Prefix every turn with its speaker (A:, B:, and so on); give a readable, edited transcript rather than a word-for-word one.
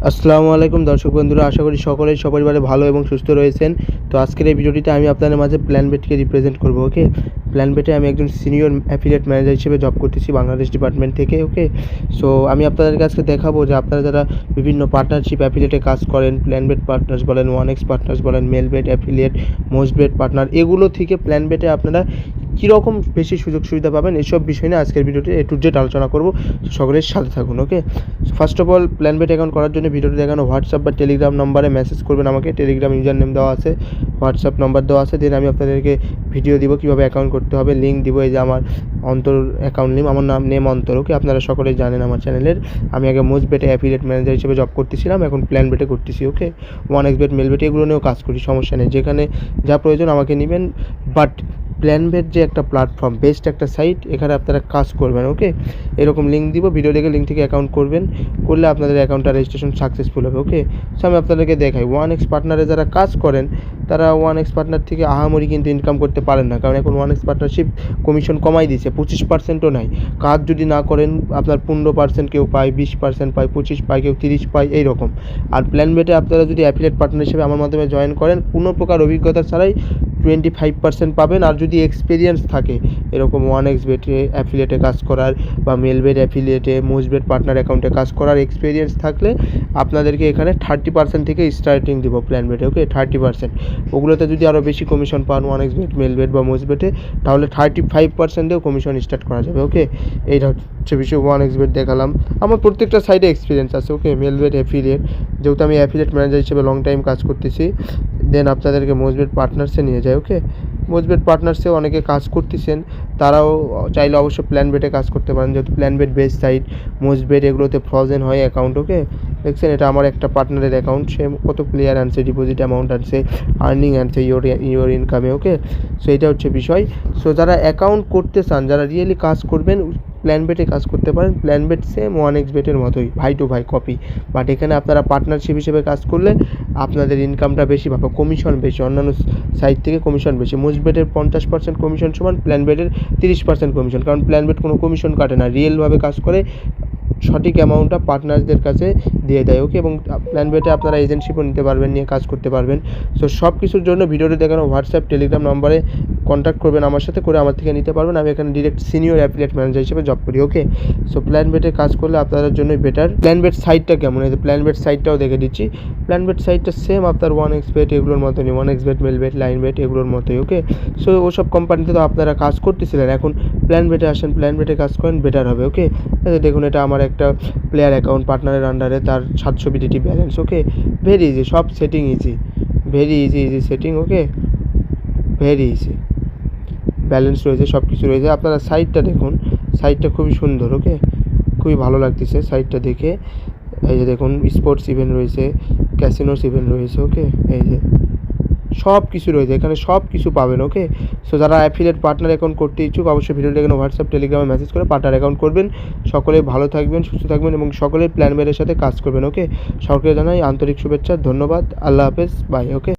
A: আসসালামু আলাইকুম দর্শক বন্ধুরা, আশা করি সকলেই সপরিবারে ভালো এবং সুস্থ রয়েছেন। তো আজকের এই ভিডিওটিতে আমি আপনাদের মাঝে প্ল্যানবেটকে রিপ্রেজেন্ট করব। ওকে, প্ল্যানবেটে আমি একজন সিনিয়র অ্যাফিলিয়েট ম্যানেজার হিসেবে জব করতেছি বাংলাদেশ ডিপার্টমেন্ট থেকে। ওকে, সো আমি আপনাদেরকে আজকে দেখাবো যে আপনারা যারা বিভিন্ন পার্টনারশিপ অ্যাফিলিয়েটে কাজ করেন, প্ল্যানবেট পার্টনার্স বলেন, ওয়ানএক্স পার্টনার্স বলেন, মেলবেট অ্যাফিলিয়েট, মোস্টবেট পার্টনার, এগুলো থেকে প্ল্যানবেটে আপনারা কীরকম বেশি সুযোগ সুবিধা পাবেন, এসব বিষয় নিয়ে আজকের ভিডিওতে এ টু জেড আলোচনা করব। সকলের সাথে থাকুন। ওকে, ফার্স্ট অফ অল প্ল্যানবেট অ্যাকাউন্ট করার জন্য ভিডিওতে দেখানো হোয়াটসঅ্যাপ বা টেলিগ্রাম নাম্বারে মেসেজ করবেন আমাকে। টেলিগ্রাম ইউজার নেম দেওয়া আছে, হোয়াটসঅ্যাপ নাম্বার দেওয়া আছে। দেন আমি আপনাদেরকে ভিডিও দিব কীভাবে অ্যাকাউন্ট করতে হবে, লিঙ্ক দিব। এই যে আমার অন্তর অ্যাকাউন্ট নেম, আমার নেম অন্তর। ওকে, আপনারা সকলেই জানেন আমার চ্যানেলের। আমি আগে মোস্টবেটে অ্যাফিলিয়েট ম্যানেজার হিসেবে জব করতেছিলাম, এখন প্ল্যানবেটে করতেছি। ওকে, ওয়ানএক্সবেট, মেলবেট এগুলো নিয়েও কাজ করি, সমস্যা নেই। যেখানে যা প্রয়োজন আমাকে নেবেন। বাট প্ল্যানবেট যে একটা প্ল্যাটফর্ম, বেস্ট একটা সাইট, এখানে আপনারা কাজ করবেন। ওকে, এরকম লিঙ্ক দিব, ভিডিও দেখে লিঙ্ক থেকে অ্যাকাউন্ট করবেন, করলে আপনাদের অ্যাকাউন্টটা রেজিস্ট্রেশন সাকসেসফুল হবে। ওকে, সো আমি আপনাদেরকে দেখাই ওয়ানএক্স পার্টনারে যারা কাজ করেন তারা ওয়ানএক্স পার্টনার থেকে আহামরি কিন্তু ইনকাম করতে পারেন না, কারণ এখন ওয়ানএক্স পার্টনারশিপ কমিশন কমাই দিয়েছে, 25%ও নাই। কাজ যদি না করেন আপনার 15% কেউ পায়, 20% পায়, 25 পায়, কেউ 30 পায়, এইরকম। আর প্ল্যানবেটে আপনারা যদি অ্যাফিলিয়েট পার্টনার হিসেবে আমার মাধ্যমে জয়েন করেন, কোনো প্রকার অভিজ্ঞতা ছাড়াই 25% পাবেন। আর যদি এক্সপিরিয়েন্স থাকে এরকম ওয়ানএক্সবেটে অ্যাফিলিয়েটে কাজ করার বা মেলবেট অ্যাফিলিয়েটে, মোস্টবেট পার্টনার অ্যাকাউন্টে কাজ করার এক্সপিরিয়েন্স থাকলে আপনাদেরকে এখানে 30% থেকে স্টার্টিং দিব প্ল্যানবেটে। ওকে, 30%। ওগুলোতে যদি আরও বেশি কমিশন পান ওয়ানএক্সবেট, মেলবেট বা মোস্টবেটে, তাহলে 35%এও কমিশন স্টার্ট করা যাবে। ওকে, এইটা হচ্ছে বিষয়। ওয়ানএক্সবেট দেখালাম, আমার প্রত্যেকটা সাইডে এক্সপিরিয়েন্স আছে। ওকে, মেলবেট অ্যাফিলিয়েট, যেহেতু আমি অ্যাফিলিয়েট ম্যানেজার হিসেবে লং টাইম কাজ করতেছি। দেন আপনাদেরকে মোস্টবেট পার্টনার্সে নিয়ে যায়। ওকে, মোস্টবেট পার্টনার্সেও অনেকে কাজ করতেছেন, তারাও চাইলে অবশ্য প্ল্যানবেটে কাজ করতে পারেন, যেহেতু প্ল্যানবেট বেস্ট সাইট। মোস্টবেট এগুলোতে ফ্রোজেন হয় অ্যাকাউন্ট। ওকে, দেখছেন এটা আমার একটা পার্টনারের অ্যাকাউন্ট, সে কত ক্লিয়ার আনছে, ডিপোজিট অ্যামাউন্ট আনছে, আর্নিং আনছে, ইয়োর ইনকামে। ওকে, সো এটা হচ্ছে বিষয়। সো যারা অ্যাকাউন্ট করতে চান, যারা রিয়েলি কাজ করবেন, প্ল্যানবেটে কাজ করতে পারেন। প্ল্যানবেট সেম ওয়ানএক্সবেটের মতোই, ভাই টু ভাই কপি। বাট এখানে আপনারা পার্টনারশিপ হিসেবে কাজ করলে আপনাদের ইনকামটা বেশি পাবে, কমিশন বেশি, অন্যান্য সাইট থেকে কমিশন বেশি। মোস্টবেটের 50% কমিশন সমান প্ল্যানবেটের 30% কমিশন, কারণ প্ল্যানবেট কোনো কমিশন কাটে না, রিয়েলভাবে কাজ করে সঠিক অ্যামাউন্টটা পার্টনারদের কাছে দিয়ে দেয়। ওকে, এবং প্ল্যানবেটে আপনারা এজেন্টশিপও নিতে পারবেন, নিয়ে কাজ করতে পারবেন। সো সব কিছুর জন্য ভিডিওটি দেখানো হোয়াটসঅ্যাপ টেলিগ্রাম নাম্বারে কন্ট্যাক্ট করবেন আমার সাথে, করে আমার থেকে নিতে পারবেন। আমি এখানে ডিরেক্ট সিনিয়র অ্যাফিলিয়েট ম্যানেজার হিসেবে জব করি। ওকে, সো প্ল্যানবেটে কাজ করলে আপনাদের জন্যই বেটার। প্ল্যানবেট সাইটটা কেমন, এই যে প্ল্যানবেট সাইটটাও দেখে দিচ্ছি। প্ল্যানবেট সাইটটা সেম আপনার ওয়ানএক্সবেট এগুলোর মতনই, ওয়ানএক্সবেট, মেলবেট, লাইনবেট এগুলোর মতোই। ওকে, সো ওসব কোম্পানিতে তো আপনারা কাজ করতেছিলেন, এখন প্ল্যানবেটে আসেন, প্ল্যানবেটে কাজ করেন, বেটার হবে। ওকে, দেখুন এটা আমার একটা প্লেয়ার অ্যাকাউন্ট পার্টনারের আন্ডারে, তার 700 BDT balance. Okay, very easy, সব setting easy, very easy setting. Okay, very easy, balance রয়েছে, সব কিছু রয়েছে। আপনারা সাইটটা দেখুন, সাইটটা খুবই সুন্দর। ওকে, খুবই ভালো লাগতেছে সাইটটা দেখে। এই যে দেখুন স্পোর্টস ইভেন্ট রয়েছে, ক্যাসিনোস ইভেন্ট রয়েছে। ওকে, এই যে সব কিছু রয়েছে, এখানে সব কিছু পাবেন। ওকে, সো যারা অ্যাফিলিয়েট পার্টনার অ্যাকাউন্ট করতে ইচ্ছুক অবশ্যই ভিডিওটা এখানে হোয়াটসঅ্যাপ টেলিগ্রামে মেসেজ করে পার্টনার অ্যাকাউন্ট করবেন। সকলে ভালো থাকবেন, সুস্থ থাকবেন এবং সকলে প্ল্যানবেটের সাথে কাজ করবেন। ওকে, সকলকে জানাই আন্তরিক শুভেচ্ছা, ধন্যবাদ, আল্লাহ হাফেজ, বাই। ওকে।